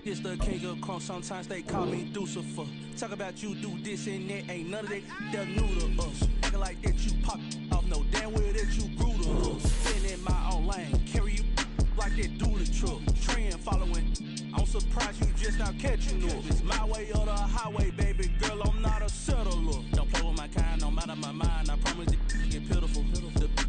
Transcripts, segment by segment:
It's the king of crunk, sometimes they call me Lucifer. Talk about you do this and that, ain't none of that, they're new to us. Acting like that you pop off, no damn well that you grew to us. Sitting in my own lane, carry you like that dually truck. Trend following, I'm surprised you just not catching up. It's my way or the highway, baby girl, I'm not a settler. Don't play with my kind, no matter my mind, I promise it get pitiful.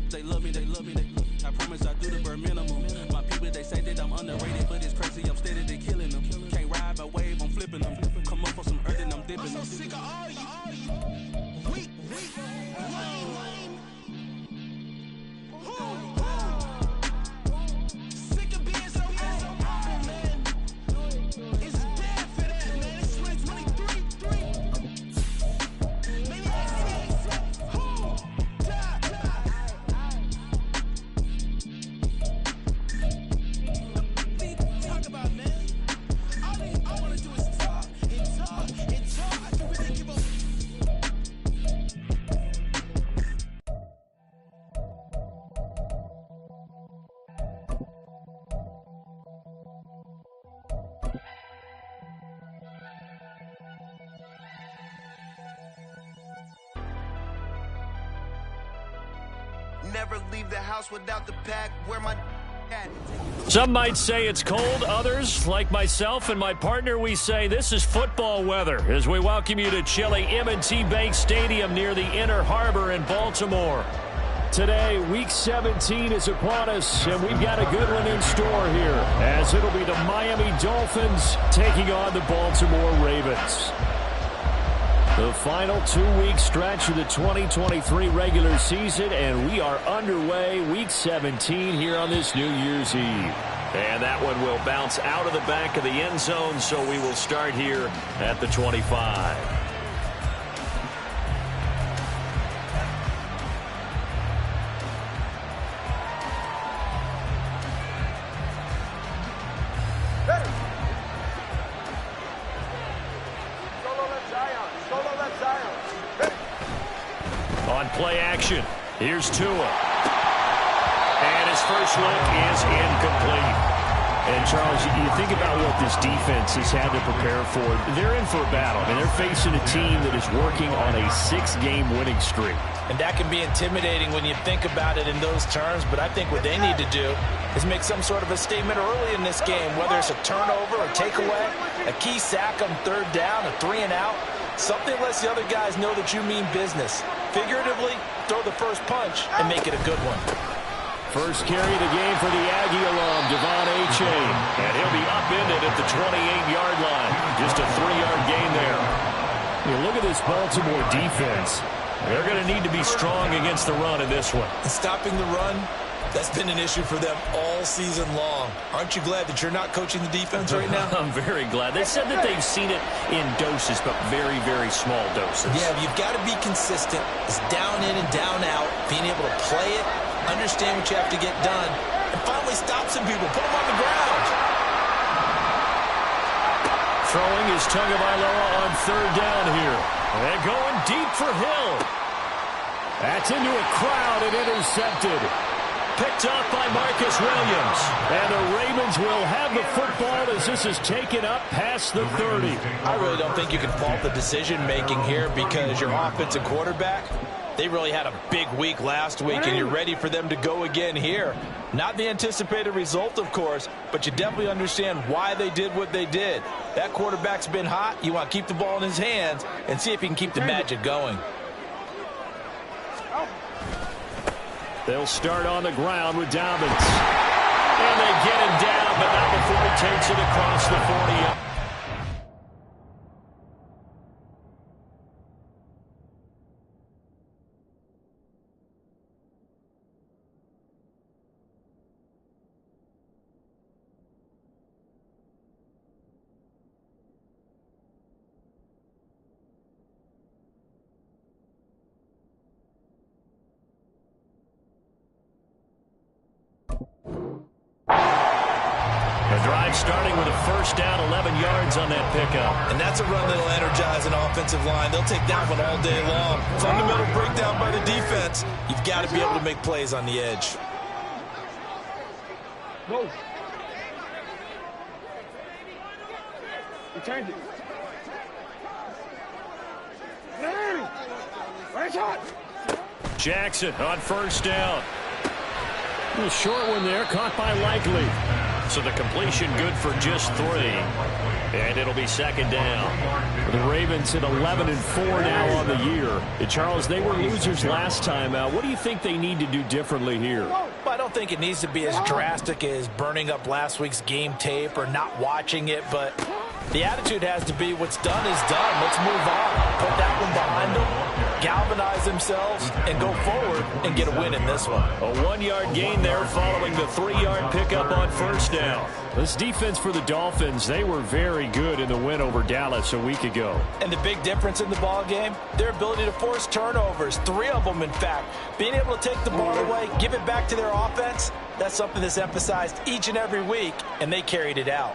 They love me, they love me, they love me. I promise I do the bare minimum. My people, they say that I'm underrated, but it's crazy, I'm steady, they killing them. Can't ride my wave, I'm flipping them. Come up for some earth and I'm dipping them. I'm so sick of all you. Weak, lame. Sick of being so humble, man. It's dead for that, man. It's 2023. Maybe Never leave the house without the pack. Where my at? Some might say it's cold. Others, like myself and my partner, we say this is football weather as we welcome you to chilly M&T Bank Stadium near the Inner Harbor in Baltimore. Today, Week 17 is upon us, and we've got a good one in store here, as it'll be the Miami Dolphins taking on the Baltimore Ravens. The final 2-week stretch of the 2023 regular season, and we are underway Week 17 here on this New Year's Eve. And that one will bounce out of the back of the end zone, so we will start here at the 25. Play action. Here's Tua. And his first look is incomplete. And, Charles, you think about what this defense has had to prepare for. They're in for a battle. I mean, they're facing a team that is working on a 6-game winning streak. And that can be intimidating when you think about it in those terms. But I think what they need to do is make some sort of a statement early in this game, whether it's a turnover, a takeaway, a key sack on third down, a 3-and-out. Something lets the other guys know that you mean business. Figuratively, throw the first punch and make it a good one. First carry of the game for the Aggie alum, Devon Achane. And he'll be upended at the 28-yard line. Just a 3-yard gain there. You look at this Baltimore defense. They're going to need to be strong against the run in this one. And stopping the run, that's been an issue for them all season long. Aren't you glad that you're not coaching the defense right now? I'm very glad. They said that they've seen it in doses, but very, very small doses. Yeah, you've got to be consistent. It's down in and down out, being able to play it, understand what you have to get done, and finally stop some people, put them on the ground. Throwing is Tagovailoa on third down here. And going deep for Hill. That's into a crowd and intercepted. Picked off by Marcus Williams. And the Ravens will have the football as this is taken up past the 30. I really don't think you can fault the decision-making here because your offensive quarterback, they really had a big week last week, and you're ready for them to go again here. Not the anticipated result, of course, but you definitely understand why they did what they did. That quarterback's been hot. You want to keep the ball in his hands and see if he can keep the magic going. They'll start on the ground with Dobbins. And they get him down, but not before he takes it across the 40. Starting with a first down, 11 yards on that pickup. And that's a run that'll energize an offensive line. They'll take that one all day long. Fundamental breakdown by the defense. You've got to be able to make plays on the edge. Whoa. turned it. Right shot. Jackson on first down. A short one there, caught by Likely. So the completion good for just 3. And it'll be second down. The Ravens at 11-4 now on the year. And Charles, they were losers last time out. What do you think they need to do differently here? Well, I don't think it needs to be as drastic as burning up last week's game tape or not watching it, but the attitude has to be what's done is done. Let's move on. Put that one behind them, galvanize themselves, and go forward and get a win in this one. A 1-yard gain there following the 3-yard pickup on first down. This defense for the Dolphins, they were very good in the win over Dallas a week ago. And the big difference in the ball game, their ability to force turnovers, 3 of them in fact. Being able to take the ball away, give it back to their offense, that's something that's emphasized each and every week, and they carried it out.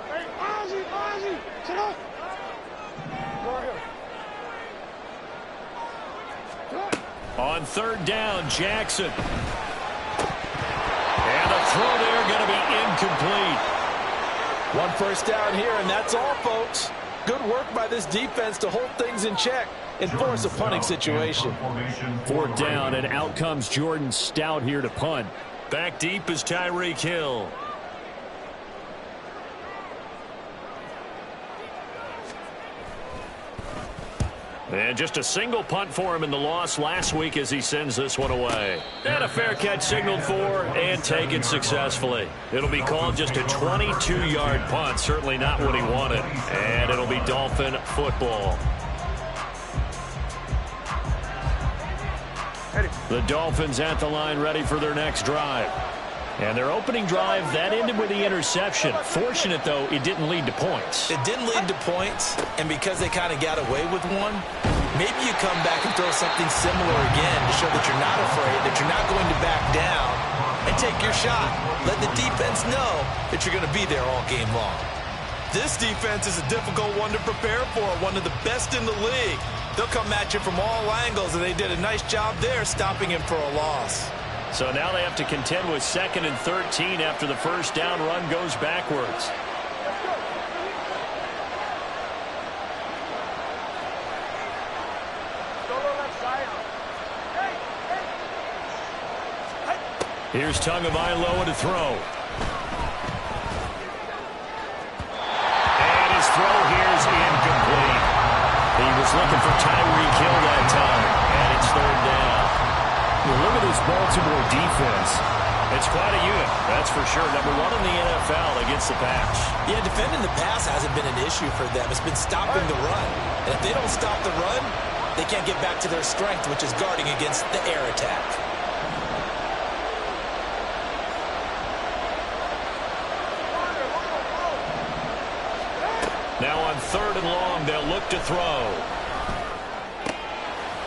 On third down, Jackson. And the throw there going to be incomplete. 1 first down here, and that's all, folks. Good work by this defense to hold things in check and force a punting situation. 4th down, and out comes Jordan Stout here to punt. Back deep is Tyreek Hill. And just a single punt for him in the loss last week as he sends this one away. And a fair catch signaled for and taken successfully. It'll be called just a 22-yard punt. Certainly not what he wanted. And it'll be Dolphin football. The Dolphins at the line ready for their next drive. And their opening drive, that ended with the interception. Fortunate, though, it didn't lead to points. It didn't lead to points, and because they kind of got away with one, maybe you come back and throw something similar again to show that you're not afraid, that you're not going to back down, and take your shot. Let the defense know that you're going to be there all game long. This defense is a difficult one to prepare for, one of the best in the league. They'll come at you from all angles, and they did a nice job there stopping him for a loss. So now they have to contend with 2nd and 13 after the first down run goes backwards. Here's Tagovailoa to throw. And his throw here is incomplete. He was looking for Tyreek Hill that time, and it's 3rd down. Well, look at this Baltimore defense. It's quite a unit, that's for sure. Number 1 in the NFL against the pass. Yeah, defending the pass hasn't been an issue for them. It's been stopping the run. And if they don't stop the run, they can't get back to their strength, which is guarding against the air attack. Now on 3rd and long, they'll look to throw.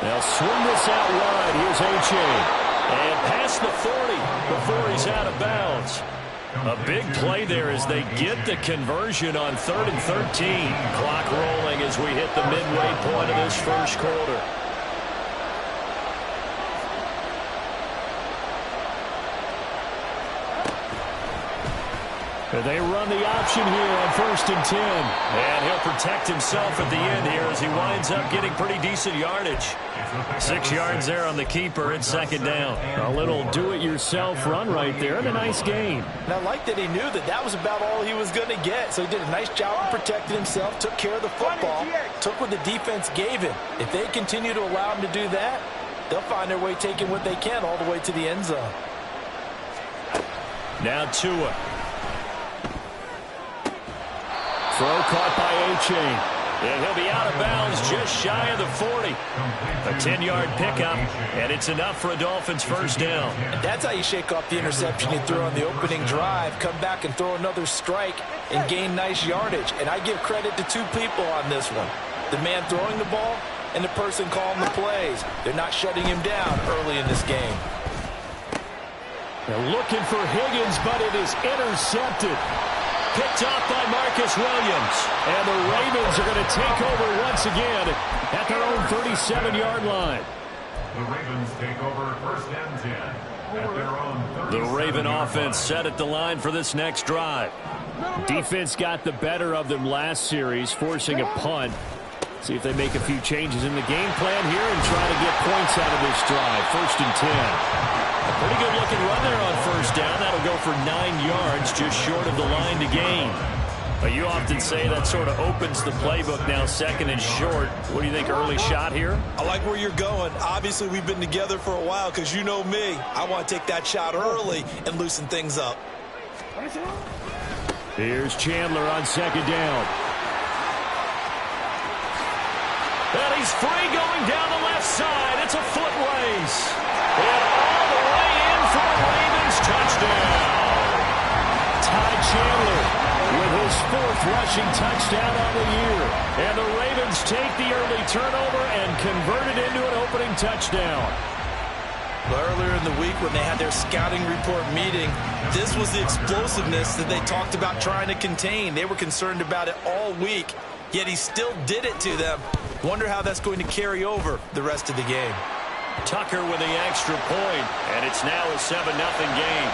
They'll swing this out wide. Here's H.A. And past the 40 before he's out of bounds. A big play there as they get the conversion on 3rd and 13. Clock rolling as we hit the midway point of this first quarter. They run the option here on 1st and 10. And he'll protect himself at the end here as he winds up getting pretty decent yardage. 6 yards there on the keeper. It's 2nd down. A little do-it-yourself run right there and a nice gain. And I like that he knew that that was about all he was going to get. So he did a nice job of protecting himself, took care of the football, took what the defense gave him. If they continue to allow him to do that, they'll find their way taking what they can all the way to the end zone. Now Tua. Throw caught by A-Chain. And he'll be out of bounds just shy of the 40. A 10-yard pickup, and it's enough for a Dolphins first down. And that's how you shake off the interception you threw on the opening drive, come back and throw another strike and gain nice yardage. And I give credit to 2 people on this one. The man throwing the ball and the person calling the plays. They're not shutting him down early in this game. They're looking for Higgins, but it is intercepted. Picked off by Marcus Williams. And the Ravens are going to take over once again at their own 37-yard line. The Ravens take over 1st and 10 at their own 37-yard line. The Raven offense set at the line for this next drive. Defense got the better of them last series, forcing a punt. See if they make a few changes in the game plan here and try to get points out of this drive. 1st and 10. A pretty good looking run there on 1st down. That'll go for 9 yards, just short of the line to gain. But you often say that sort of opens the playbook now, 2nd and short. What do you think, early shot here? I like where you're going. Obviously, we've been together for a while because you know me. I want to take that shot early and loosen things up. Here's Chandler on 2nd down. And he's free going down the left side. It's a foot race. And all the way in for the Ravens touchdown. Ty Chandler with his 4th rushing touchdown on the year. And the Ravens take the early turnover and convert it into an opening touchdown. Earlier in the week when they had their scouting report meeting, this was the explosiveness that they talked about trying to contain. They were concerned about it all week, yet he still did it to them. Wonder how that's going to carry over the rest of the game. Tucker with the extra point, and it's now a 7-0 game.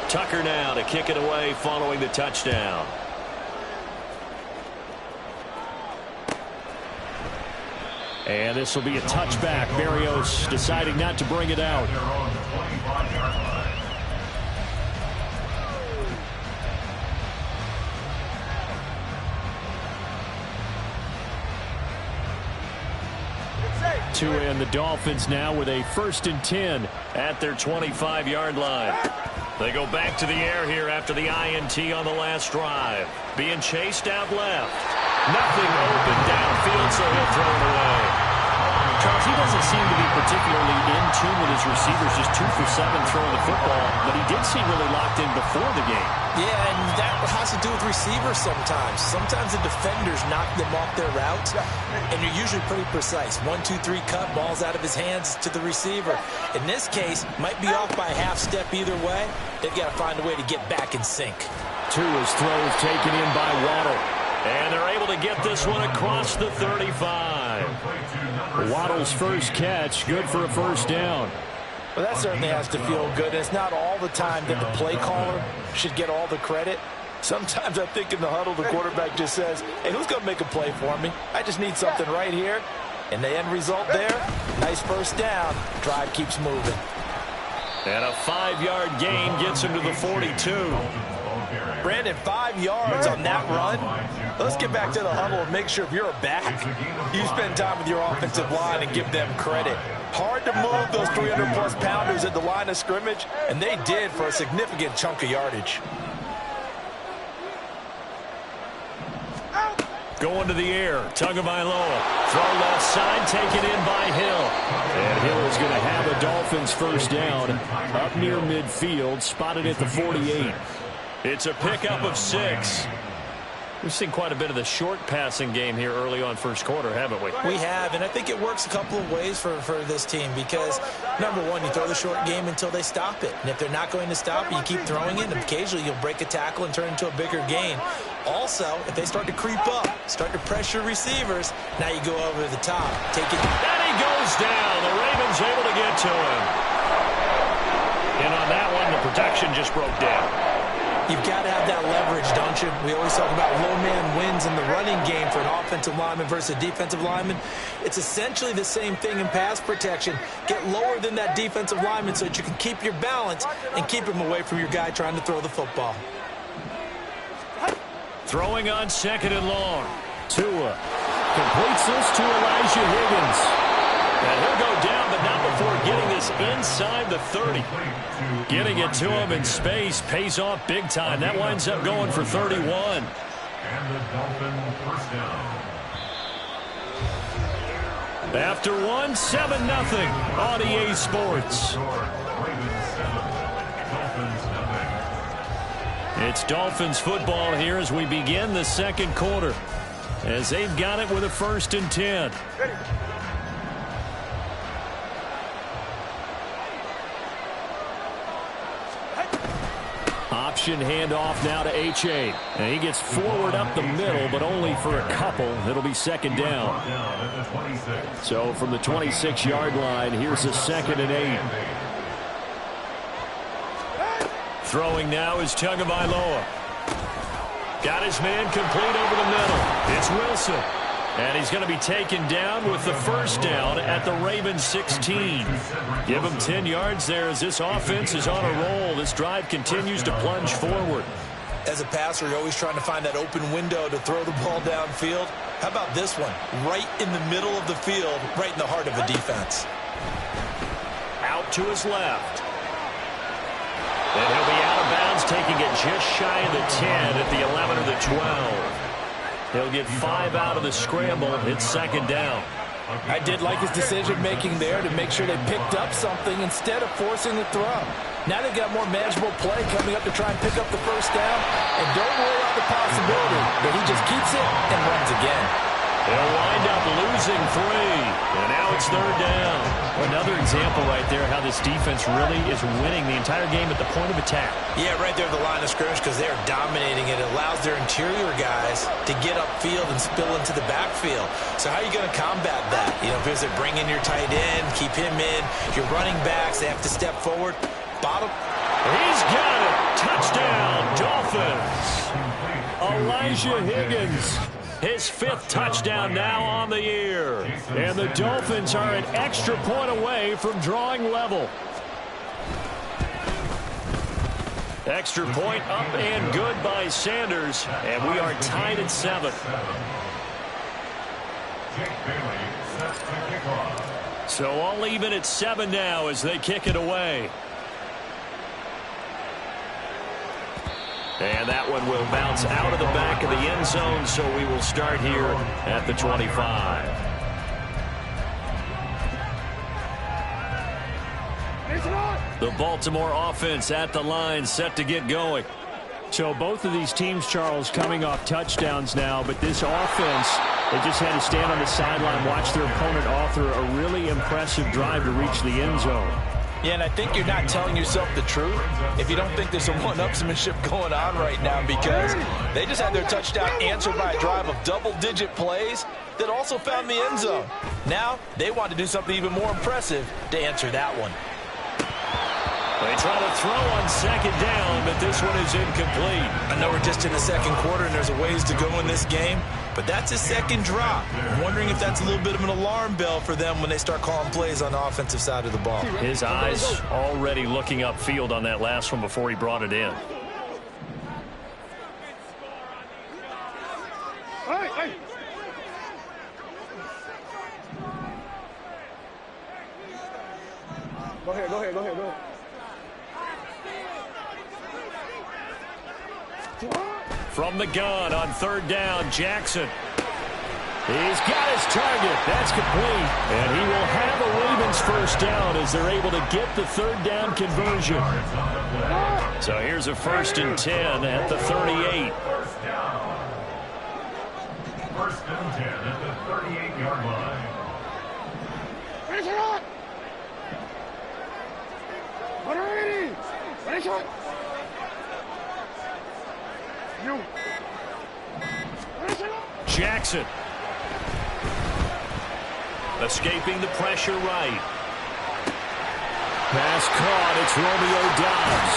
Tucker now to kick it away following the touchdown. And this will be a touchback. Berrios deciding not to bring it out. Tua and the Dolphins now with a 1st and 10 at their 25-yard line. They go back to the air here after the INT on the last drive. Being chased out left. Nothing open downfield, so he'll throw it away. Charles, he doesn't seem to be particularly in tune with his receivers, just 2 for 7 throwing the football, but he did seem really locked in before the game. Yeah, and that has to do with receivers sometimes. Sometimes the defenders knock them off their route, and you're usually pretty precise. 1, 2, 3 cut, ball's out of his hands to the receiver. In this case, might be off by a half step either way. They've got to find a way to get back in sync. Tua's throw is taken in by Waddle. And they're able to get this one across the 35. Waddle's first catch, good for a 1st down. Well, that certainly has to feel good. It's not all the time that the play caller should get all the credit. Sometimes I think in the huddle, the quarterback just says, hey, who's going to make a play for me? I just need something right here. And the end result there, nice 1st down. Drive keeps moving. And a 5-yard gain gets him to the 42. Brandon, 5 yards on that run. Let's get back to the huddle and make sure if you're a back, you spend time with your offensive line and give them credit. Hard to move those 300-plus pounders at the line of scrimmage, and they did for a significant chunk of yardage. Going to the air, Tagovailoa. Throw left side, taken in by Hill. And Hill is going to have a Dolphins 1st down up near midfield, spotted at the 48. It's a pickup of 6. We've seen quite a bit of the short passing game here early on 1st quarter, haven't we? We have, and I think it works a couple of ways for this team because, number one, you throw the short game until they stop it. And if they're not going to stop it, you keep throwing it, and occasionally you'll break a tackle and turn into a bigger gain. Also, if they start to creep up, start to pressure receivers, now you go over the top. Take it. And he goes down. The Ravens able to get to him. And on that one, the protection just broke down. You've got to have that leverage, don't you? We always talk about low man wins in the running game for an offensive lineman versus a defensive lineman. It's essentially the same thing in pass protection. Get lower than that defensive lineman so that you can keep your balance and keep him away from your guy trying to throw the football. Throwing on 2nd and long. Tua completes this to Elijah Higgins. And he'll go down, but not before getting this inside the 30. Getting it to him in space pays off big time. That winds up going for 31. And the Dolphin 1st down. After 1, 7-0 on EA Sports. It's Dolphins football here as we begin the 2nd quarter. As they've got it with a 1st and 10. option handoff now to H.A. And he gets forward up the middle, but only for a couple. It'll be second down. So from the 26-yard line, here's a 2nd and 8. Throwing now is Tagovailoa. Got his man complete over the middle. It's Wilson. And he's going to be taken down with the first down at the Ravens 16. Give him 10 yards there as this offense is on a roll. This drive continues to plunge forward. As a passer, you're always trying to find that open window to throw the ball downfield. How about this one? Right in the middle of the field, right in the heart of a defense. Out to his left. And he'll be out of bounds, taking it just shy of the 10 at the 11 or the 12. He'll get 5 out of the scramble. It's second down. I did like his decision-making there to make sure they picked up something instead of forcing the throw. Now they've got more manageable play coming up to try and pick up the first down. And don't worry about the possibility that he just keeps it and runs again. They'll wind up losing 3. And now it's third down. Another example right there how this defense really is winning the entire game at the point of attack. Yeah, right there at the line of scrimmage because they're dominating it. It allows their interior guys to get upfield and spill into the backfield. So how are you going to combat that? You know, if they bring in your tight end, keep him in. Your running backs, they have to step forward. Bottom. He's got it. Touchdown, Dolphins. Elijah Higgins. His 5th touchdown now on the year. And the Dolphins are an extra point away from drawing level. Extra point up and good by Sanders. And we are tied at 7. So all even at 7 now as they kick it away. And that one will bounce out of the back of the end zone, so we will start here at the 25. The Baltimore offense at the line, set to get going. So both of these teams, Charles, coming off touchdowns now, but this offense, they just had to stand on the sideline, watch their opponent author a really impressive drive to reach the end zone. Yeah, and I think you're not telling yourself the truth if you don't think there's some one-upsmanship going on right now, because they just had their touchdown answered by a drive of double-digit plays that also found the end zone. Now they want to do something even more impressive to answer that one. They try to throw on second down, but this one is incomplete. I know we're just in the second quarter and there's a ways to go in this game, but that's his second drop. I'm wondering if that's a little bit of an alarm bell for them when they start calling plays on the offensive side of the ball. His eyes already looking upfield on that last one before he brought it in. Go ahead. From the gun on third down, Jackson. He's got his target. That's complete. And he will have a Ravens first down as they're able to get the third down conversion. So here's a 1st and 10 at the 38. First and 10 at the 38-yard line. Jackson. Escaping the pressure right. Pass caught. It's Romeo Doubs.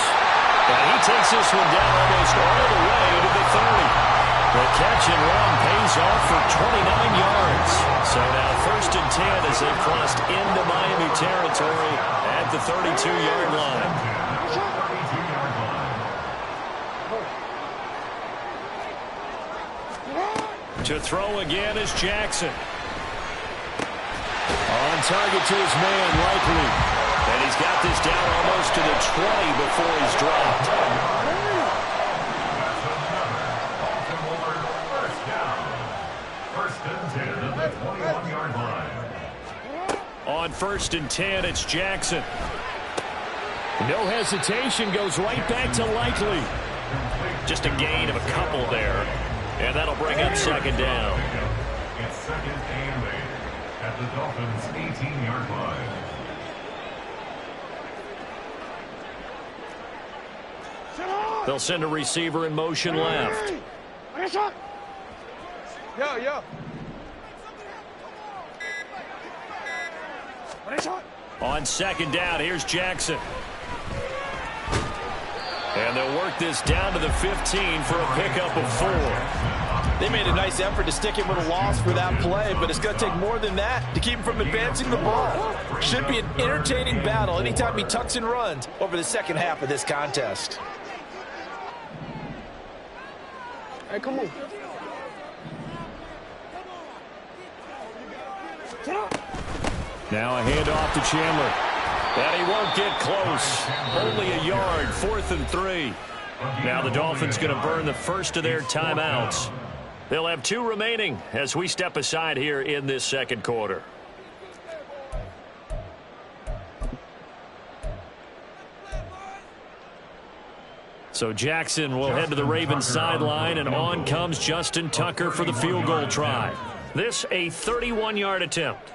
And he takes this one down almost all the way to the 30. The catch and run pays off for 29 yards. So now 1st and 10 as they've crossed into Miami territory at the 32-yard line. To throw again is Jackson. On target to his man, Likely. And he's got this down almost to the 20 before he's dropped. First and 10 at the 21-yard line. On 1st and 10, it's Jackson. No hesitation, goes right back to Likely. Just a gain of a couple there. And that'll bring up second down. It's 2nd and 8 at the Dolphins' 18-yard line. They'll send a receiver in motion left. Yo. On second down, here's Jackson. And they'll work this down to the 15 for a pickup of 4. They made a nice effort to stick him with a loss for that play, but it's going to take more than that to keep him from advancing the ball. Should be an entertaining battle anytime he tucks and runs over the second half of this contest. Hey, come on. Now a handoff to Chandler. And he won't get close. Only a yard, 4th and 3. Now the Dolphins going to burn the first of their timeouts. They'll have 2 remaining as we step aside here in this second quarter. So Jackson will head to the Ravens sideline, and on comes Justin Tucker for the field goal try. This a 31-yard attempt.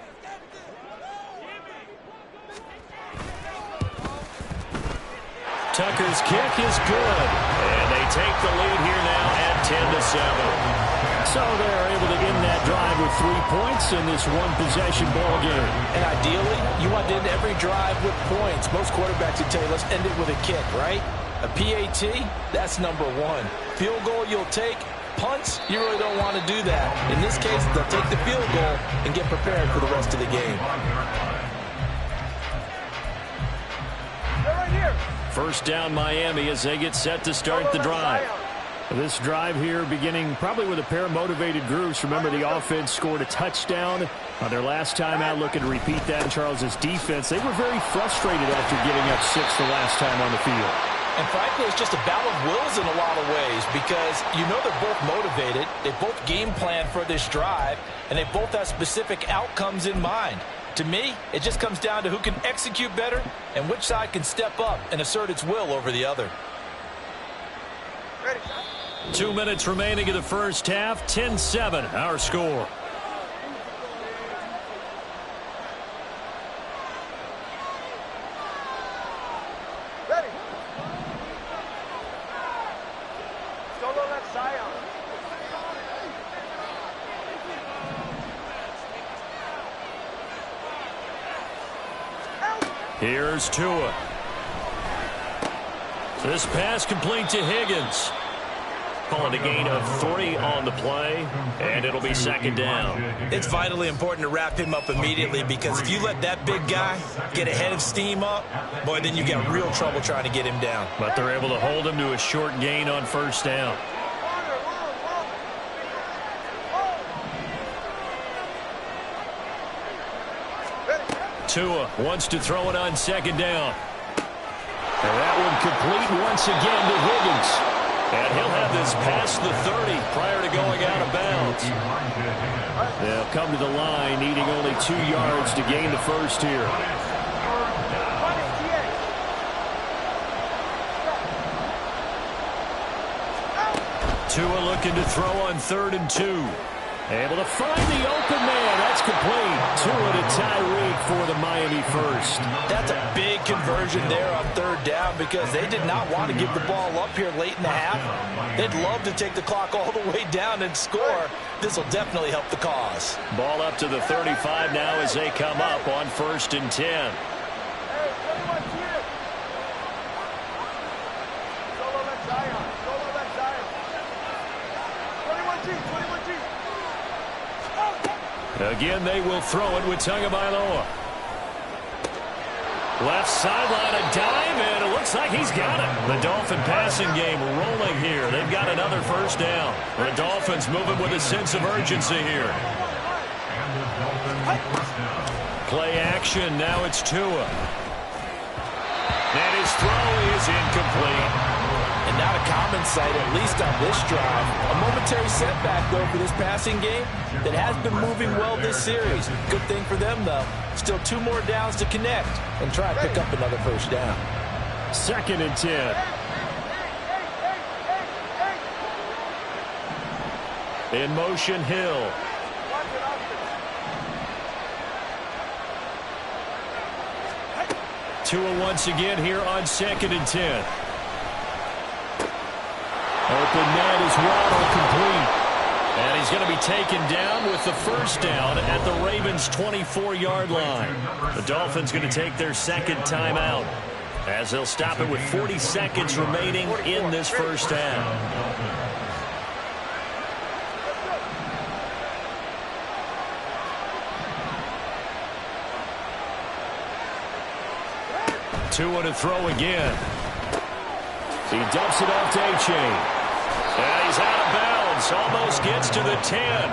Tucker's kick is good, and they take the lead here now at 10-7. So they're able to end that drive with 3 points in this one-possession ball game. And ideally, you want to end every drive with points. Most quarterbacks would tell you, let's end it with a kick, right? A PAT, that's number 1. Field goal you'll take. Punts, you really don't want to do that. In this case, they'll take the field goal and get prepared for the rest of the game. First down Miami as they get set to start the drive. This drive here beginning probably with a pair of motivated groups. Remember, the offense scored a touchdown on their last time out, looking to repeat that in Charles's defense. They were very frustrated after getting up 6 the last time on the field. And frankly, it's just a battle of wills in a lot of ways because you know they're both motivated. They both game plan for this drive, and they both have specific outcomes in mind. To me, it just comes down to who can execute better and which side can step up and assert its will over the other. 2 minutes remaining in the first half. 10-7, our score. Ready. Solo left side on. Here's Tua. This pass complete to Higgins. Calling a gain of 3 on the play, and it'll be second down. It's vitally important to wrap him up immediately because if you let that big guy get a head of steam up, boy, then you got real trouble trying to get him down. But they're able to hold him to a short gain on first down. Tua wants to throw it on second down. And that one complete once again to Higgins. And he'll have this past the 30 prior to going out of bounds. They'll come to the line needing only 2 yards to gain the first here. Tua looking to throw on 3rd and 2. Able to find the open man. That's complete. Tua to Tyreek for the Miami first. That's a big conversion there on 3rd down because they did not want to give the ball up here late in the half. They'd love to take the clock all the way down and score. This will definitely help the cause. Ball up to the 35 now as they come up on 1st and 10. Again, they will throw it with Tagovailoa. Left sideline, a dime, and it looks like he's got it. The Dolphin passing game rolling here. They've got another first down. The Dolphins moving with a sense of urgency here. Play action, now it's Tua. And his throw is incomplete. And not a common sight, at least on this drive. A momentary setback, though, for this passing game that has been moving well this series. Good thing for them, though. Still 2 more downs to connect and try to pick up another first down. 2nd and 10. In motion, Hill. Tua once again here on 2nd and 10. Open net is Waddle complete. And he's going to be taken down with the first down at the Ravens' 24-yard line. The Dolphins going to take their second timeout as they'll stop it with 40 seconds remaining in this first half. Two to throw again. He dumps it off to A-Chain. And he's out of bounds. Almost gets to the 10.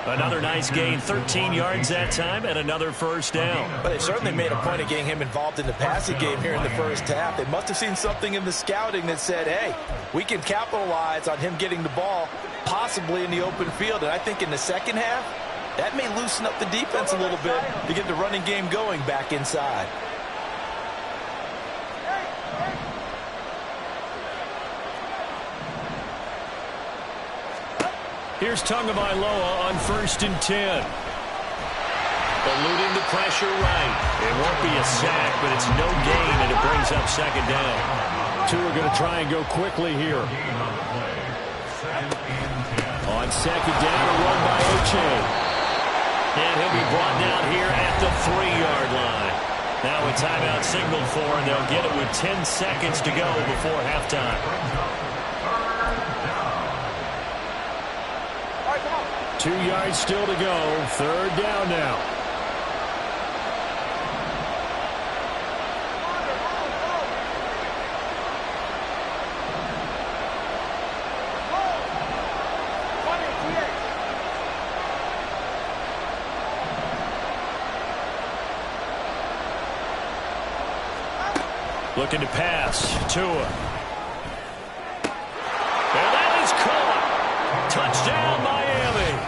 Another nice gain, 13 yards that time, and another first down. But they've certainly made a point of getting him involved in the passing game here in the first half. They must have seen something in the scouting that said, hey, we can capitalize on him getting the ball, possibly in the open field. And I think in the second half, that may loosen up the defense a little bit to get the running game going back inside. Here's Tagovailoa on 1st and 10. Eluding the pressure right. It won't be a sack, but it's no gain, and it brings up second down. Two are going to try and go quickly here. On second down, a run by A-Chain. And he'll be brought down here at the 3-yard line. Now a timeout signaled for, and they'll get it with 10 seconds to go before halftime. 2 yards still to go. Third down now. Looking to pass. Tua. And that is caught. Touchdown, Miami.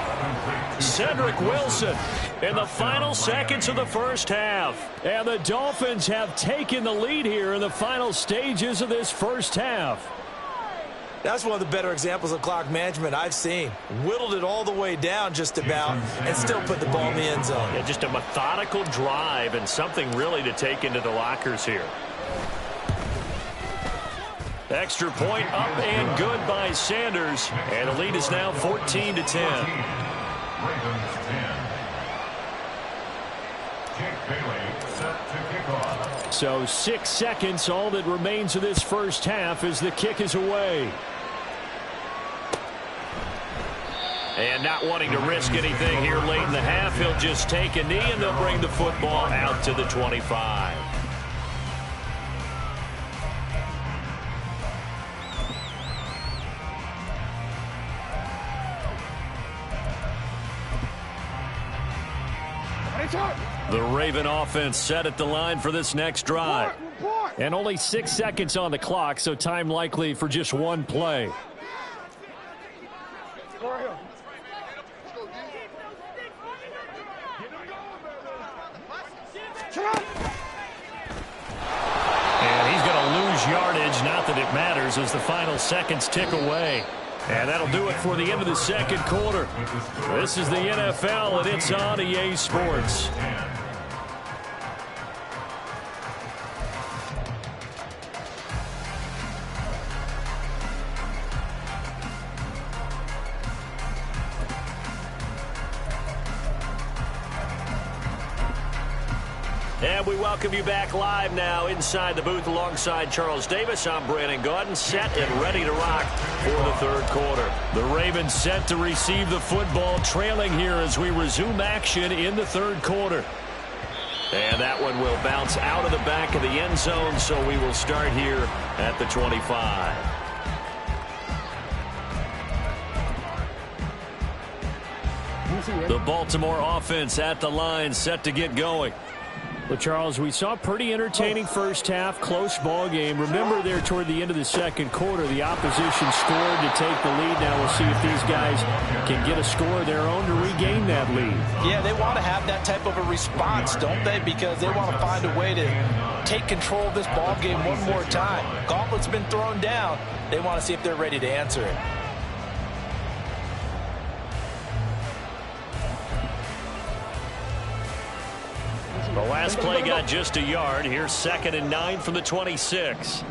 Cedric Wilson in the final seconds of the first half. And the Dolphins have taken the lead here in the final stages of this first half. That's one of the better examples of clock management I've seen. Whittled it all the way down just about and still put the ball in the end zone. Yeah, just a methodical drive and something really to take into the lockers here. Extra point up and good by Sanders. And the lead is now 14-10. Ravens 10. Jake Bailey set to kick off. So 6 seconds, all that remains of this first half as the kick is away. And not wanting to risk anything here late in the half, he'll just take a knee and they'll bring the football out to the 25. The Raven offense set at the line for this next drive. And only 6 seconds on the clock, so time likely for just one play. And he's going to lose yardage, not that it matters, as the final seconds tick away. And that'll do it for the end of the second quarter. This is the NFL, and it's on EA Sports. And we welcome you back live now inside the booth alongside Charles Davis. I'm Brandon Gaudin, set and ready to rock for the third quarter. The Ravens set to receive the football, trailing here as we resume action in the third quarter. And that one will bounce out of the back of the end zone, so we will start here at the 25. The Baltimore offense at the line, set to get going. Well, Charles, we saw a pretty entertaining first half, close ball game. Remember there toward the end of the second quarter, the opposition scored to take the lead. Now we'll see if these guys can get a score of their own to regain that lead. Yeah, they want to have that type of a response, don't they? Because they want to find a way to take control of this ball game one more time. Gauntlet's been thrown down. They want to see if they're ready to answer it. The last play got just a yard. Here's 2nd and 9 from the 26.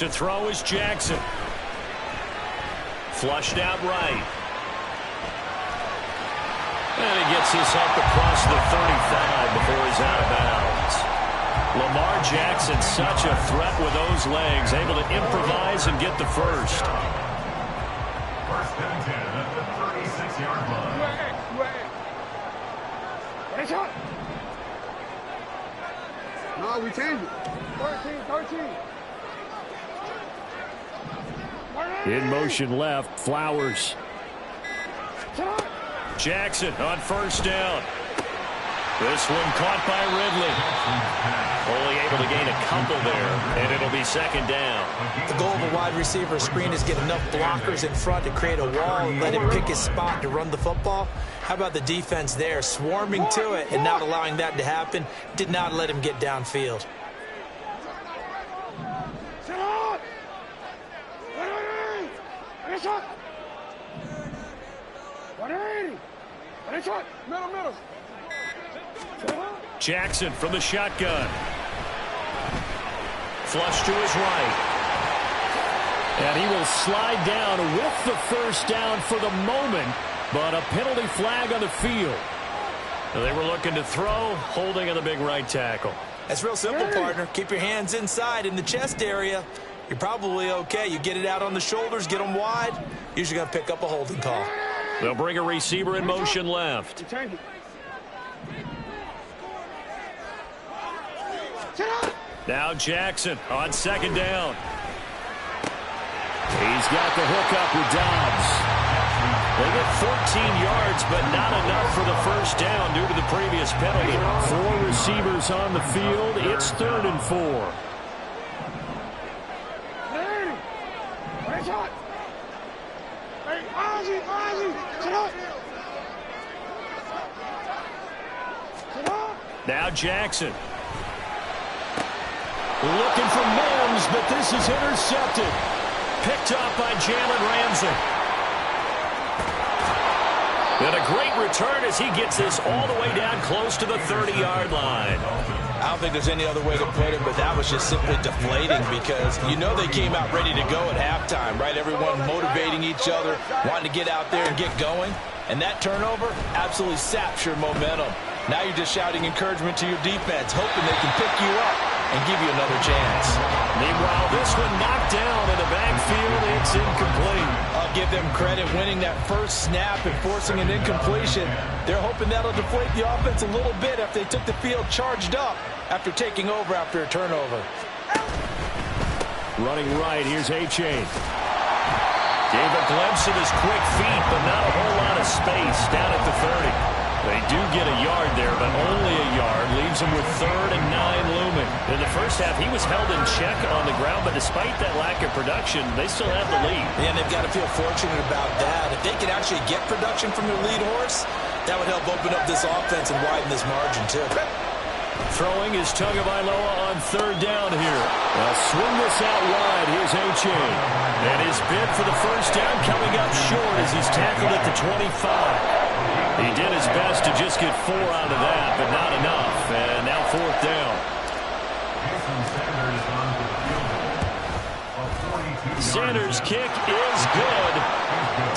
To throw is Jackson. Flushed out right. And he gets this up across the 35 before he's out of bounds. Lamar Jackson, such a threat with those legs, able to improvise and get the first. First and 10 at the 36-yard line. No, we changed it. 13. In motion left, Flowers. Jackson on first down. This one caught by Ridley. Only able to gain a couple there, and it'll be second down. The goal of a wide receiver screen is get enough blockers in front to create a wall and let him pick his spot to run the football. How about the defense there, swarming to it and not allowing that to happen? Did not let him get downfield. Middle. Jackson from the shotgun. Flush to his right. And he will slide down with the first down for the moment, but a penalty flag on the field. They were looking to throw, holding on the big right tackle. That's real simple, partner. Keep your hands inside in the chest area. You're probably okay. You get it out on the shoulders, get them wide. Usually going to pick up a holding call. They'll bring a receiver in motion left. Now Jackson on second down. He's got the hook up with Dobbs. They get 14 yards, but not enough for the first down due to the previous penalty. 4 receivers on the field. It's 3rd and 4. Now Jackson. Looking for Mims, but this is intercepted. Picked up by Jalen Ramsey. And a great return as he gets this all the way down close to the 30-yard line. I don't think there's any other way to put it, but that was just simply deflating because you know they came out ready to go at halftime, right? Everyone motivating each other, wanting to get out there and get going. And that turnover absolutely saps your momentum. Now you're just shouting encouragement to your defense, hoping they can pick you up and give you another chance. Meanwhile, this one knocked down in the backfield. It's incomplete. I'll give them credit winning that first snap and forcing an incompletion. They're hoping that'll deflate the offense a little bit after they took the field charged up after taking over after a turnover. Running right, here's A-Chain. Gave a glimpse of his quick feet, but not a whole lot of space down at the 30. They do get a yard there, but only a yard. Leaves him with 3rd and 9 looming. In the first half, he was held in check on the ground, but despite that lack of production, they still have the lead. And they've got to feel fortunate about that. If they can actually get production from their lead horse, that would help open up this offense and widen this margin, too. Throwing is Tagovailoa on 3rd down here. They'll swing this out wide. Here's A-Chain. And his bid for the first down coming up short as he's tackled at the 25. He did his best to just get 4 out of that, but not enough. And now 4th down. Sanders' kick is good.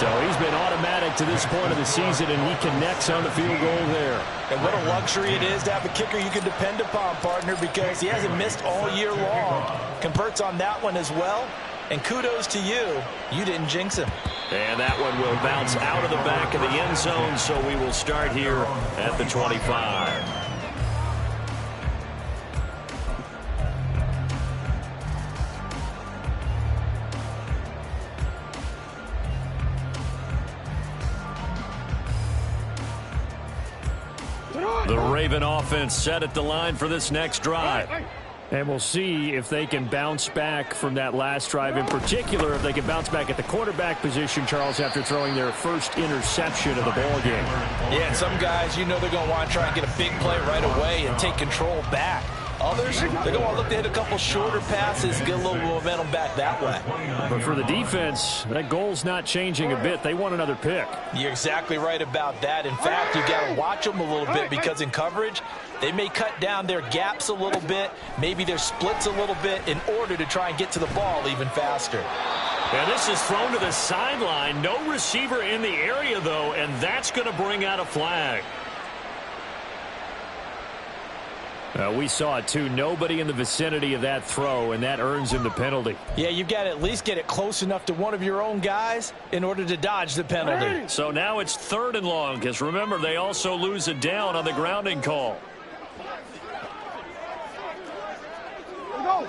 So he's been automatic to this point of the season, and he connects on the field goal there. And what a luxury it is to have a kicker you can depend upon, partner, because he hasn't missed all year long. Converts on that one as well. And kudos to you. You didn't jinx him. And that one will bounce out of the back of the end zone, so we will start here at the 25. The Raven offense set at the line for this next drive. And we'll see if they can bounce back from that last drive. In particular, if they can bounce back at the quarterback position, Charles, after throwing their first interception of the ball game. Yeah, and some guys, you know they're going to want to try and get a big play right away and take control back. Others, they're going to want to look to hit a couple shorter passes, get a little momentum back that way. But for the defense, that goal's not changing a bit. They want another pick. You're exactly right about that. In fact, you got to watch them a little bit because in coverage, They may cut down their gaps a little bit, maybe their splits a little bit in order to try and get to the ball even faster. And this is thrown to the sideline. No receiver in the area, though, and that's going to bring out a flag. We saw it, too. Nobody in the vicinity of that throw, and that earns him the penalty. Yeah, you've got to at least get it close enough to one of your own guys in order to dodge the penalty. So now it's 3rd and long, because remember, they also lose a down on the grounding call. Let's go.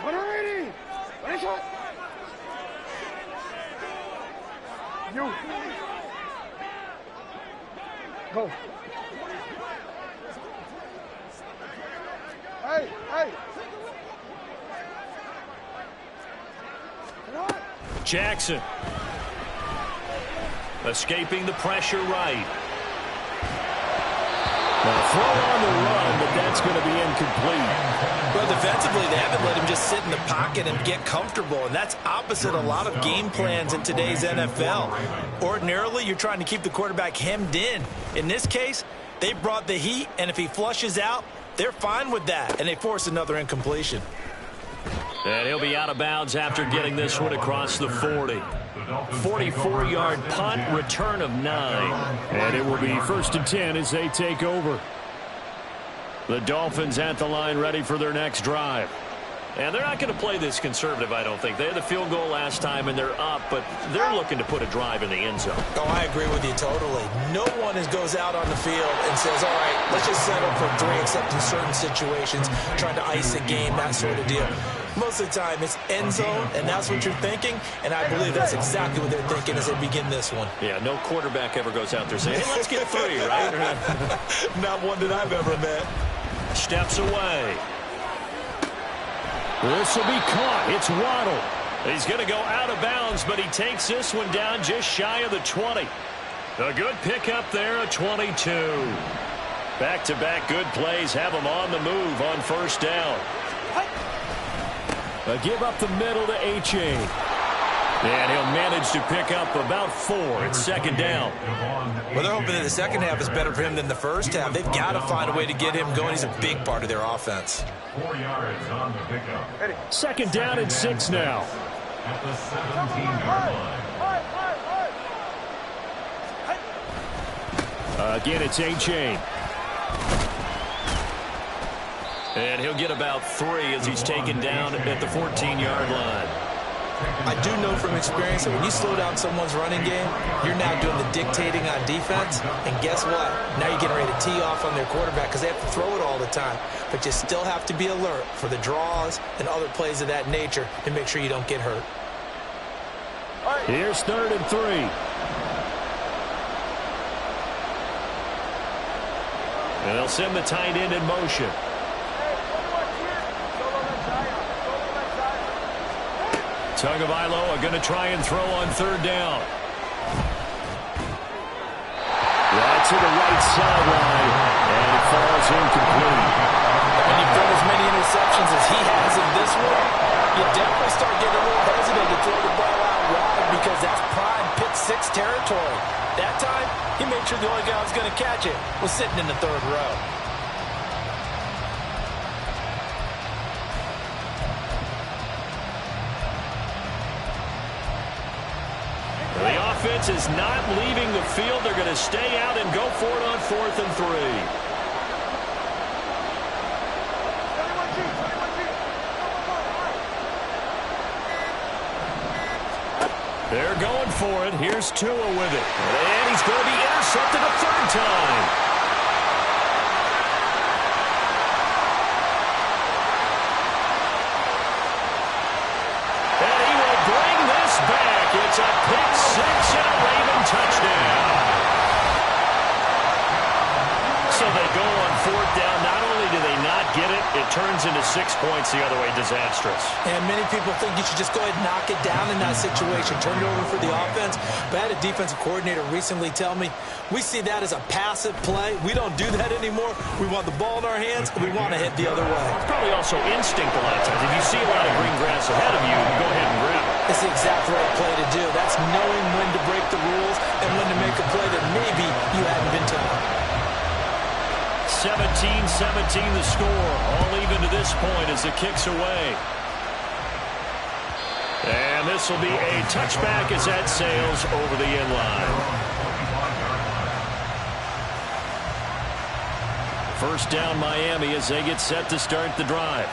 Ready. Ready, shot. You. Go. Hey. Jackson. Escaping the pressure right. Now throw on the run, but that's going to be incomplete. Well, defensively, they haven't let him just sit in the pocket and get comfortable, and that's opposite a lot of game plans in today's NFL. Ordinarily, you're trying to keep the quarterback hemmed in. In this case, they brought the heat, and if he flushes out, they're fine with that, and they force another incompletion. And he'll be out of bounds after getting this one across the 40. 44-yard punt, return of 9. And it will be 1st and 10 as they take over. The Dolphins at the line ready for their next drive. And they're not going to play this conservative, I don't think. They had the field goal last time, and they're up, but they're looking to put a drive in the end zone. Oh, I agree with you totally. No one goes out on the field and says, all right, let's just settle for 3, except in certain situations, trying to ice a game, that sort of deal. Most of the time, it's end zone, and that's what you're thinking, and I believe that's exactly what they're thinking as they begin this one. Yeah, no quarterback ever goes out there saying, hey, let's get 3, right? Not one that I've ever met. Steps away. This will be caught. It's Waddle. He's going to go out of bounds, but he takes this one down just shy of the 20. A good pickup there, a 22. Back-to-back good plays have him on the move on 1st down. A give up the middle to H.A. And he'll manage to pick up about 4. It's 2nd down. Well, they're hoping that the second half is better for him than the first half. They've got to find a way to get him going. He's a big part of their offense. 4 yards on the pickup. 2nd down and 6 now. At the 17-yard line. Again, it's A-Chain. And he'll get about 3 as he's taken down at the 14-yard line. I do know from experience that when you slow down someone's running game, you're now doing the dictating on defense. And guess what? Now you're getting ready to tee off on their quarterback because they have to throw it all the time. But you still have to be alert for the draws and other plays of that nature to make sure you don't get hurt. Here's 3rd and 3. And they'll send the tight end in motion. Tagovailoa going to try and throw on 3rd down. Right to the right sideline, and it falls incomplete. When you've thrown as many interceptions as he has in this one, you definitely start getting a little hesitant to throw the ball out wide because that's prime pick 6 territory. That time, he made sure the only guy who was going to catch it was sitting in the 3rd row. The offense is not leaving the field. They're going to stay out and go for it on 4th and 3. They're going for it. Here's Tua with it. And he's going to be intercepted a 3rd time. It's a pick 6 and a Raven touchdown. So they go on 4th down. Not only do they not get it, it turns into 6 points the other way. Disastrous. And many people think you should just go ahead and knock it down in that situation. Turn it over for the offense. But I had a defensive coordinator recently tell me, we see that as a passive play. We don't do that anymore. We want the ball in our hands, and we want to head the other way. It's probably also instinct a lot of times. If you see a lot of green grass ahead of you, go ahead and grab it. It's the exact right play to do. That's knowing when to break the rules and when to make a play that maybe you hadn't been taught. 17-17 the score. All even to this point as the kick's away. And this will be a touchback as that sails over the end line. First down Miami as they get set to start the drive.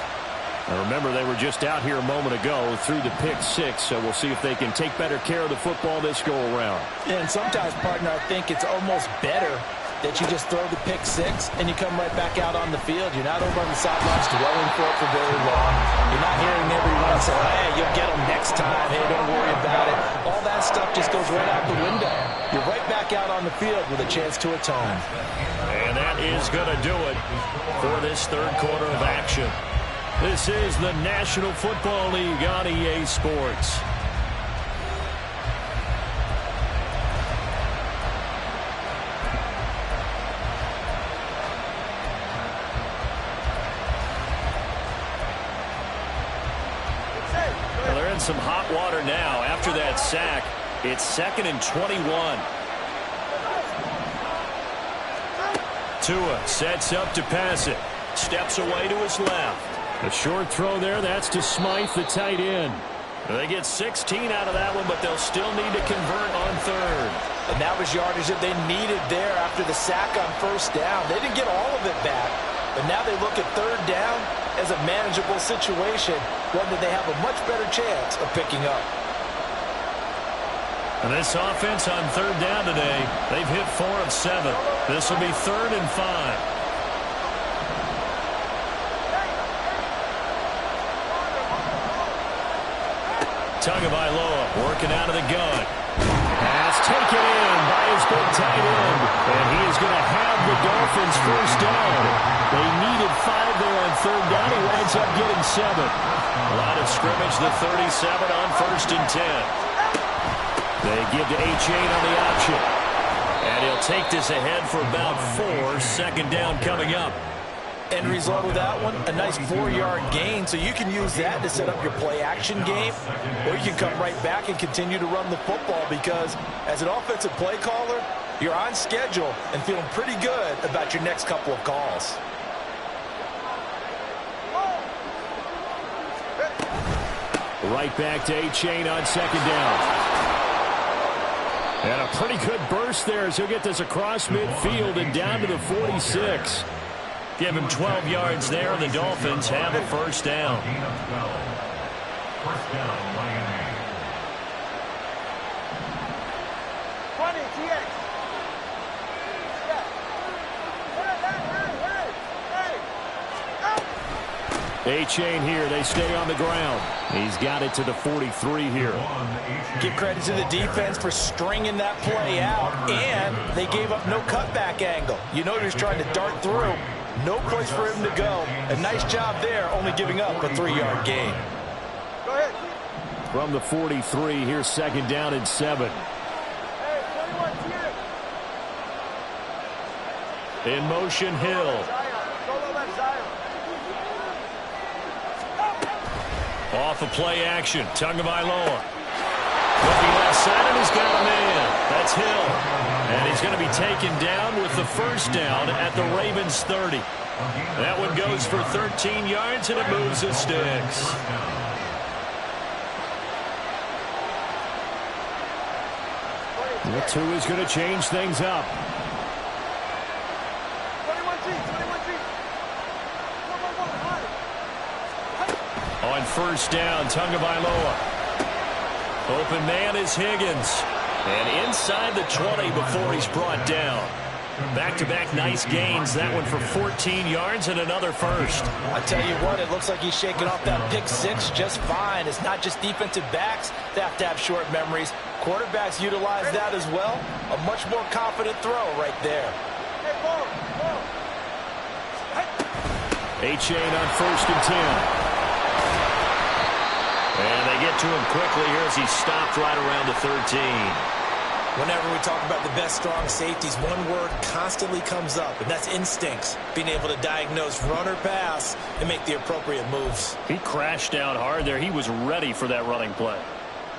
Now remember, they were just out here a moment ago through the pick six, so we'll see if they can take better care of the football this go around. And sometimes, partner, I think it's almost better that you just throw the pick six and you come right back out on the field. You're not over on the sidelines dwelling for it for very long. You're not hearing everyone say, hey, you'll get them next time. Hey, don't worry about it. All that stuff just goes right out the window. You're right back out on the field with a chance to atone. And that is going to do it for this third quarter of action. This is the National Football League on EA Sports. Well, they're in some hot water now. After that sack, it's 2nd and 21. Tua sets up to pass it. Steps away to his left. A short throw there. That's to Smythe, the tight end. They get 16 out of that one, but they'll still need to convert on third. And that was yardage that they needed there after the sack on first down. They didn't get all of it back, but now they look at third down as a manageable situation, one that they have a much better chance of picking up. And this offense on third down today, they've hit 4 of 7. This will be 3rd and 5. Tagovailoa working out of the gun. Pass taken in by his big tight end. And he is going to have the Dolphins first down. They needed 5 there on third down. He winds up getting 7. Line of scrimmage, the 37 on 1st and 10. They give to H8 on the option. And he'll take this ahead for about 4. Second down coming up. End result of that one, a nice 4-yard gain, so you can use that to set up your play-action game, or you can come right back and continue to run the football because as an offensive play caller, you're on schedule and feeling pretty good about your next couple of calls. Right back to H8 on 2nd down. And a pretty good burst there as he'll get this across midfield and down to the 46. Give him 12 yards there, and the Dolphins have a first down. First down, Miami. 20, TX. A-chain here. They stay on the ground. He's got it to the 43 here. Give credit to the defense for stringing that play out, and they gave up no cutback angle. You know he's trying to dart through. No place for him to go. A nice job there, only giving up a 3-yard gain. Go ahead. From the 43, here's 2nd down and 7. Hey, 21, In motion, Hill. Solo left Zion. Off of play action, Tagovailoa. Looking left side, and he's got a man. That's Hill. And he's going to be taken down with the first down at the Ravens 30. That one goes for 13 yards, and it moves the sticks. The 2 is going to change things up. 21G. On first down, Tagovailoa. Open man is Higgins. And inside the 20 before he's brought down. Back-to-back nice gains. That one for 14 yards and another first. I tell you what, it looks like he's shaking off that pick six just fine. It's not just defensive backs that have to have short memories. Quarterbacks utilize that as well. A much more confident throw right there. A-chain on 1st and 10. And they get to him quickly here as he stopped right around the 13. Whenever we talk about the best strong safeties, one word constantly comes up, and that's instincts. Being able to diagnose run or pass and make the appropriate moves. He crashed down hard there. He was ready for that running play.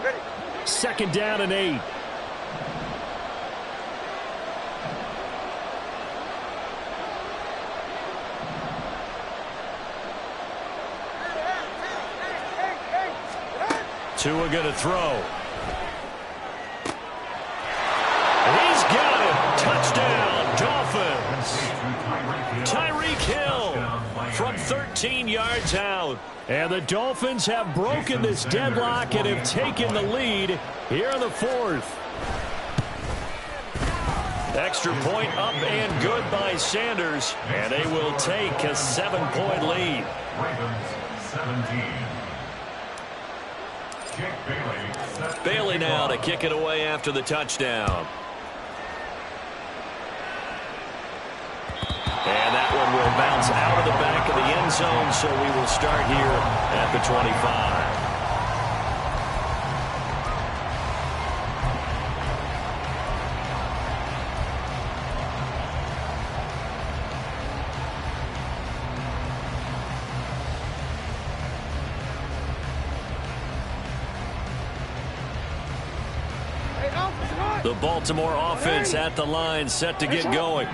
Ready. 2nd down and 8. Tua going to throw. He's got it. Touchdown, Dolphins. Tyreek Hill from 13 yards out. And the Dolphins have broken this deadlock and have taken the lead here in the fourth. Extra point up and good by Sanders. And they will take a 7-point lead. Ravens 17. Bailey now to kick it away after the touchdown. And that one will bounce out of the back of the end zone, so we will start here at the 25. The Baltimore offense at the line, set to get going.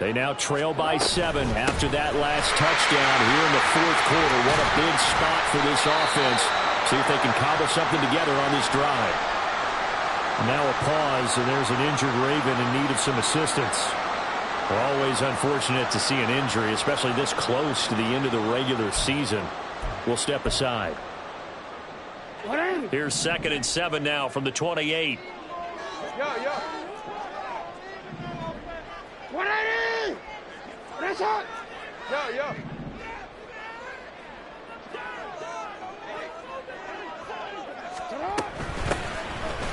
They now trail by 7 after that last touchdown here in the fourth quarter. What a big spot for this offense. See if they can cobble something together on this drive. Now a pause, and there's an injured Raven in need of some assistance. Always unfortunate to see an injury, especially this close to the end of the regular season. We'll step aside. Here's 2nd and 7 now from the 28. Yo. What are you? What's up? Yo.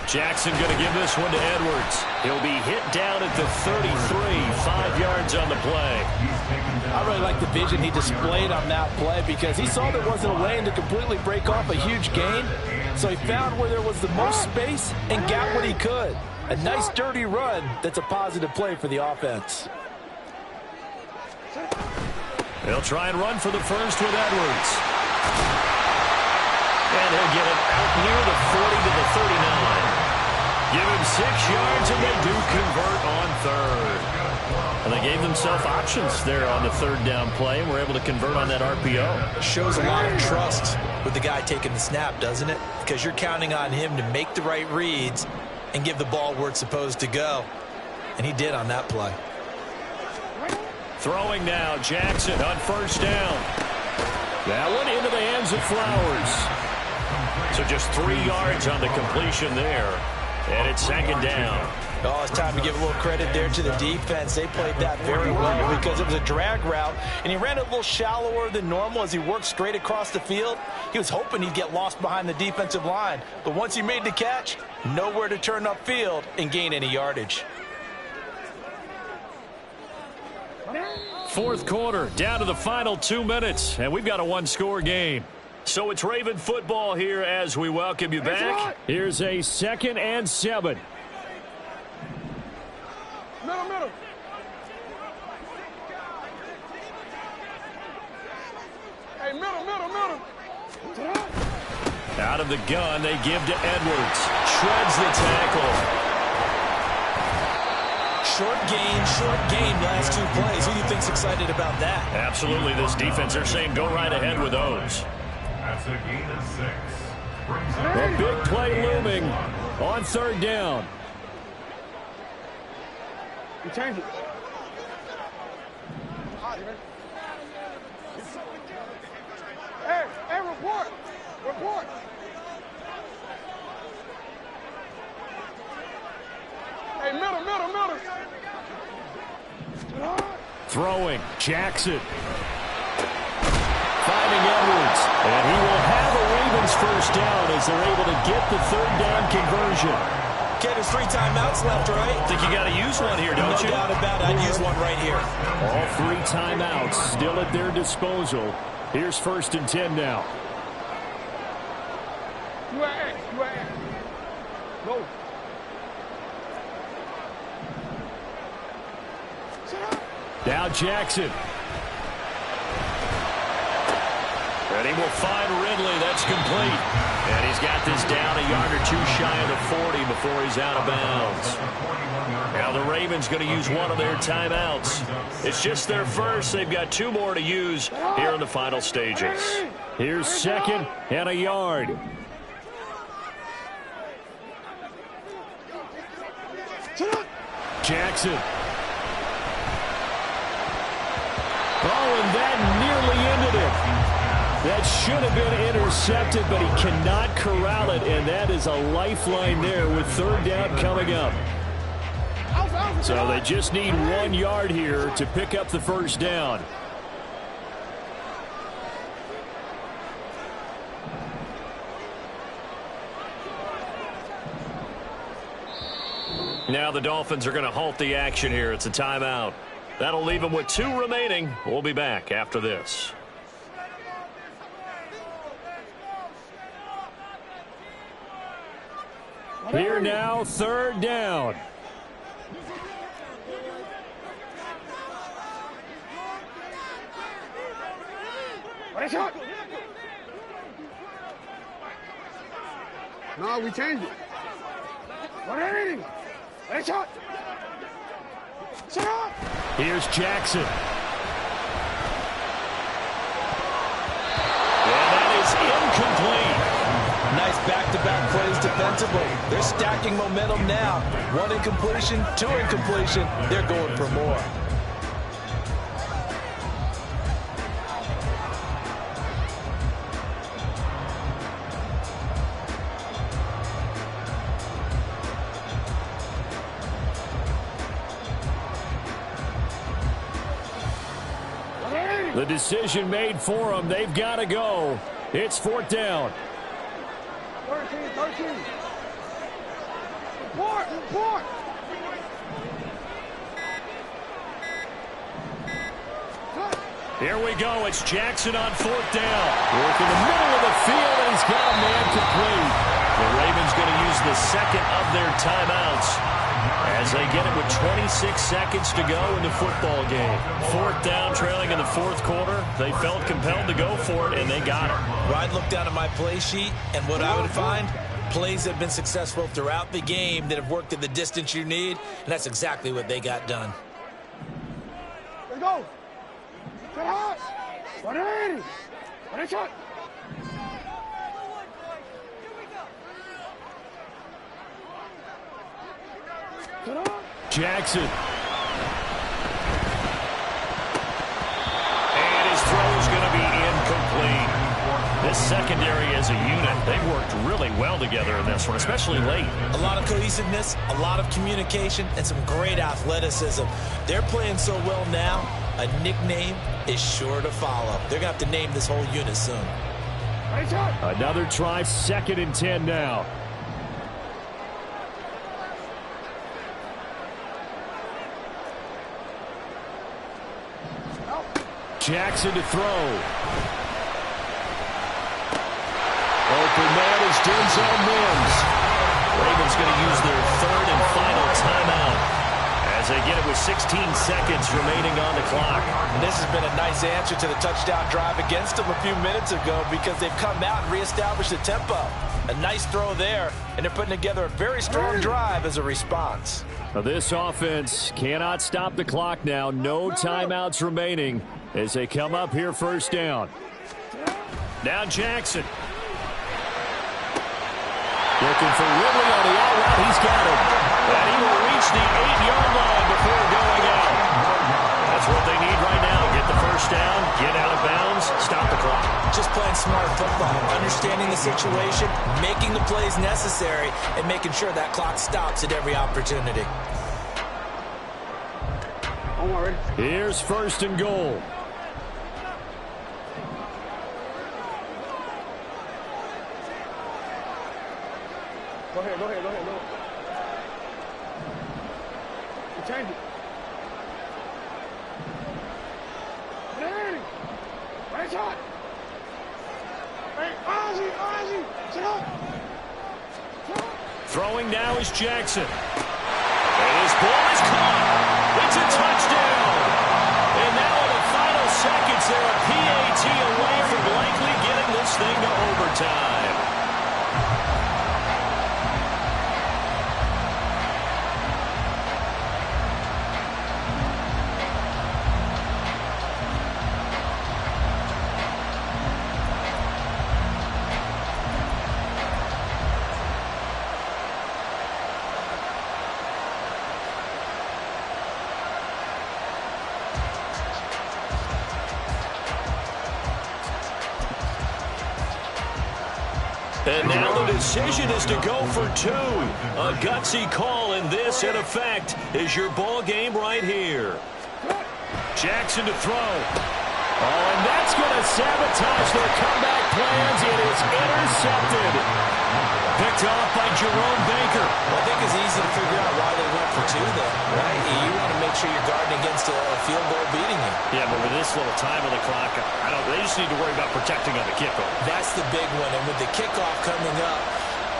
Jackson going to give this one to Edwards. He'll be hit down at the 33, 5 yards on the play. I really like the vision he displayed on that play because he saw there wasn't a lane to completely break off a huge gain. So he found where there was the most space and got what he could. A nice dirty run that's a positive play for the offense. They'll try and run for the first with Edwards. And he'll get it out near the 40 to the 39. Give him 6 yards, and they do convert on third. And they gave themselves options there on the third down play, and were able to convert on that RPO. Shows a lot of trust with the guy taking the snap, doesn't it? Because you're counting on him to make the right reads and give the ball where it's supposed to go. And he did on that play. Throwing now, Jackson on first down. That one into the hands of Flowers. So just 3 yards on the completion there. And it's 2nd down. Oh, it's time to give a little credit there to the defense. They played that very well because it was a drag route, and he ran it a little shallower than normal as he worked straight across the field. He was hoping he'd get lost behind the defensive line, but once he made the catch, nowhere to turn upfield and gain any yardage. Fourth quarter, down to the final 2 minutes, and we've got a one-score game. So it's Raven football here as we welcome you back. Here's a 2nd and 7. Middle. Hey, middle. Out of the gun, they give to Edwards. Shreds the tackle. Short gain, last 2 plays. Who do you think's excited about that? Absolutely, this defense, they're saying go right ahead with those. That's a gain of 6. A big play looming on 3rd down. You change it. Hey, report. Hey, middle. Throwing, Jackson. Finding Edwards. And he will have a Ravens first down as they're able to get the 3rd down conversion. Okay, there's 3 timeouts left, right? I think you got to use one here, don't you? No doubt about it. I'd use one right here. All 3 timeouts still at their disposal. Here's 1st and 10 now. You at. Go. Now Jackson. And he will find Ridley. That's complete. And he's got this down a yard or 2 shy of the 40 before he's out of bounds. Now the Ravens going to use one of their timeouts. It's just their first. They've got 2 more to use here in the final stages. Here's 2nd and a yard. Jackson. Oh, and that nearly ended it. That should have been intercepted, but he cannot corral it, and that is a lifeline there with third down coming up. So they just need 1 yard here to pick up the first down. Now the Dolphins are going to halt the action here. It's a timeout. That'll leave them with 2 remaining. We'll be back after this. Here now, third down. No, we changed it. Here's Jackson. And that is incomplete. Nice back-to-back plays defensively. They're stacking momentum now. 1 incompletion, 2 incompletion. They're going for more. The decision made for them. They've got to go. It's 4th down. 13. Report. Here we go. It's Jackson on 4th down. Work in the middle of the field, and he's got a man complete. The Ravens going to use the second of their timeouts as they get it with 26 seconds to go in the football game. 4th down, trailing in the 4th quarter. They felt compelled to go for it, and they got it. I'd look down at my play sheet, and what I would find, plays that have been successful throughout the game that have worked at the distance you need, and that's exactly what they got done. Let's go. Get hot. 180. 180 shot. Jackson. And his throw is going to be incomplete. This secondary as a unit, they've worked really well together in this one, especially late. A lot of cohesiveness, a lot of communication, and some great athleticism. They're playing so well now, a nickname is sure to follow. They're going to have to name this whole unit soon. Another try, 2nd and 10 now. Jackson to throw. Open man is Denzel Mims. Ravens going to use their 3rd and final timeout as they get it with 16 seconds remaining on the clock. And this has been a nice answer to the touchdown drive against them a few minutes ago because they've come out and reestablished the tempo. A nice throw there, and they're putting together a very strong drive as a response. Now this offense cannot stop the clock now. No timeouts remaining as they come up here 1st down. Now Jackson. Looking for Ridley on the out route. He's got him. And he will reach the 8-yard line before going out. That's what they need right now. Get the first down, get out of bounds, stop the clock. Just playing smart football, understanding the situation, making the plays necessary, and making sure that clock stops at every opportunity. Here's 1st and goal. Go ahead. We change it. Right shot. Hey, Ozzy. Sit up. Throwing now is Jackson. And his ball is caught. It's a touchdown. And now in the final seconds, they're a PAT away from likely getting this thing to overtime. And now the decision is to go for 2. A gutsy call, and this, in effect, is your ball game right here. Jackson to throw. Oh, and that's going to sabotage their comeback plans. It is intercepted. Picked off by Jerome Baker. Well, I think it's easy to figure out why they went for 2 there, right? You want to make sure you're guarding against a field goal beating you. Yeah, but with this little time on the clock, they just need to worry about protecting on the kickoff. That's the big one. And with the kickoff coming up,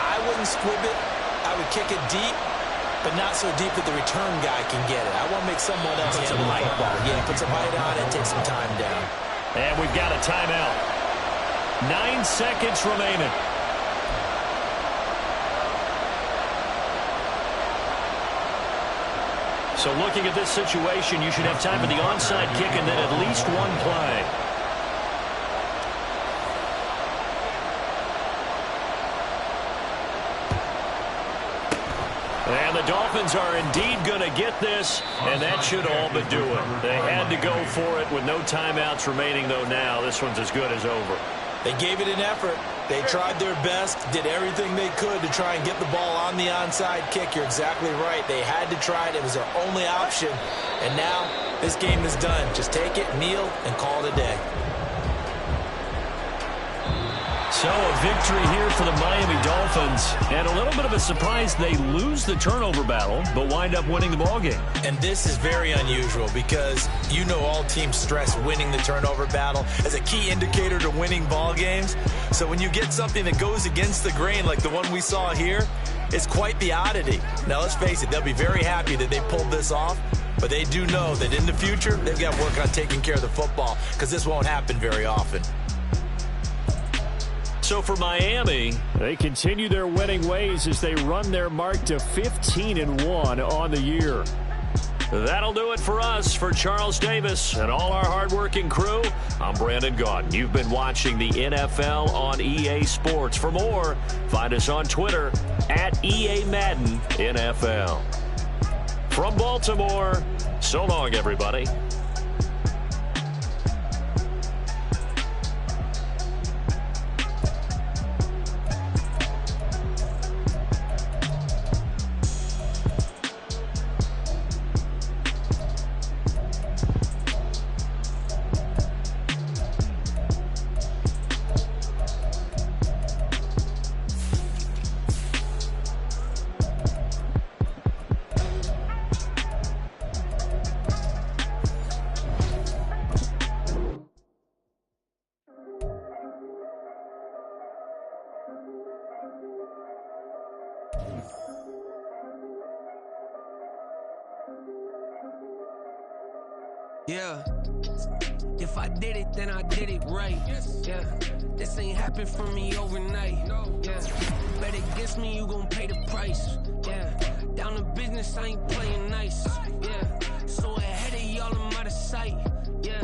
I wouldn't squib it. I would kick it deep, but not so deep that the return guy can get it. I want to make someone else handle the football. Yeah, put some height on it, take some time down. And we've got a timeout. 9 seconds remaining. So looking at this situation, you should have time for the onside kick and then at least one play. And the Dolphins are indeed going to get this, and that should all but do it. They had to go for it with no timeouts remaining, though now this one's as good as over. They gave it an effort. They tried their best, did everything they could to try and get the ball on the onside kick. You're exactly right. They had to try it. It was their only option. And now this game is done. Just take it, kneel, and call it a day. So a victory here for the Miami Dolphins. And a little bit of a surprise, they lose the turnover battle, but wind up winning the ballgame. And this is very unusual because you know all teams stress winning the turnover battle as a key indicator to winning ball games. So when you get something that goes against the grain like the one we saw here, it's quite the oddity. Now let's face it, they'll be very happy that they pulled this off, but they do know that in the future they've got to work on taking care of the football because this won't happen very often. So for Miami, they continue their winning ways as they run their mark to 15-1 on the year. That'll do it for us. For Charles Davis and all our hardworking crew, I'm Brandon Gaudin. You've been watching the NFL on EA Sports. For more, find us on Twitter at EA Madden NFL. From Baltimore, so long, everybody. Yeah, if I did it, then I did it right. Yeah, this ain't happened for me overnight. Yeah, bet against me, you gon' pay the price. Yeah, down to business, I ain't playing nice. Yeah, so ahead of y'all, I'm out of sight. Yeah,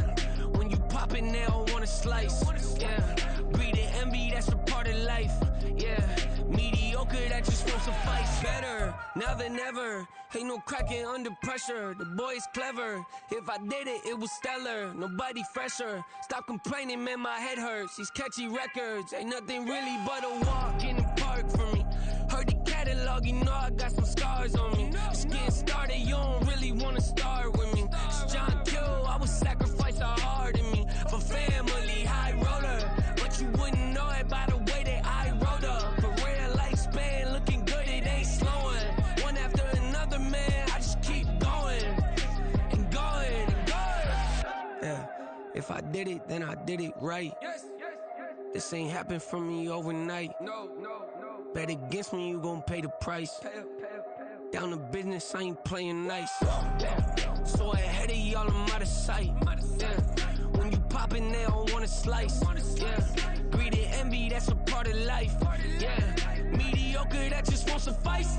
when you pop it, they don't wanna slice. Yeah, greed and envy, that's a part of life. Yeah, mediocre, that just won't suffice. Better now than ever. Ain't no cracking under pressure. The boy's clever. If I did it, it was stellar. Nobody fresher. Stop complaining, man, my head hurts. These catchy records ain't nothing really but a walk in the park for me. Heard the catalog, you know I got some scars on me. Just getting started, you don't really wanna start with me. It's John Kill, I would sacrifice a heart in me for family, high roller. But you wouldn't know it by the way that I wrote up. For real lifespan, looking good, it ain't slowing. One after another, man, I just keep going and going and going. Yeah, if I did it, then I did it right. This ain't happened for me overnight. No. Bet against me, you gon' pay the price. Down to business, I ain't playing nice. Yeah. So ahead of y'all, I'm out of sight. Yeah. When you poppin', they don't wanna slice. Yeah. Greed and envy, that's a part of life. Yeah. Mediocre, that just won't suffice.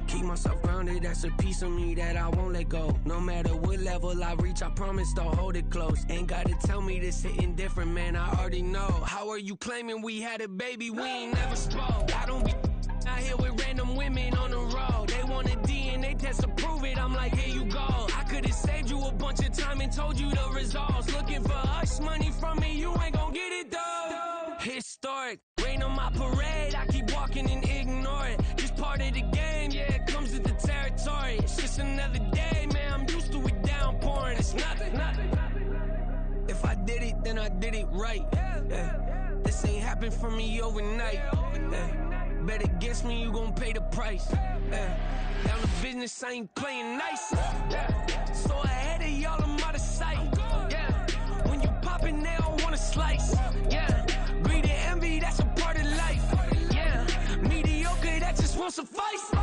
Keep myself grounded, that's a piece of me that I won't let go. No matter what level I reach, I promise to hold it close. Ain't gotta tell me this hitting different, man, I already know. How are you claiming we had a baby, we ain't never spoke? I don't be out here with random women on the road. They want a DNA test to prove it, I'm like, here you go. I could've saved you a bunch of time and told you the results. Looking for hush money from me, you ain't gon' get it though. Historic, rain on my parade. talking and ignore it. Just part of the game, yeah, it comes with the territory. It's just another day, man, I'm used to it downpouring. It's nothing. If I did it, then I did it right. Yeah. This ain't happened for me overnight. Yeah. Bet against me, you gon' pay the price. Yeah. Down the business, I ain't playing nice. Yeah. So ahead of y'all, I'm out of sight. Yeah. When you poppin', they don't wanna slice. Yeah. Greed and envy, that's a part of life. Yeah. Mediocre, that just won't suffice.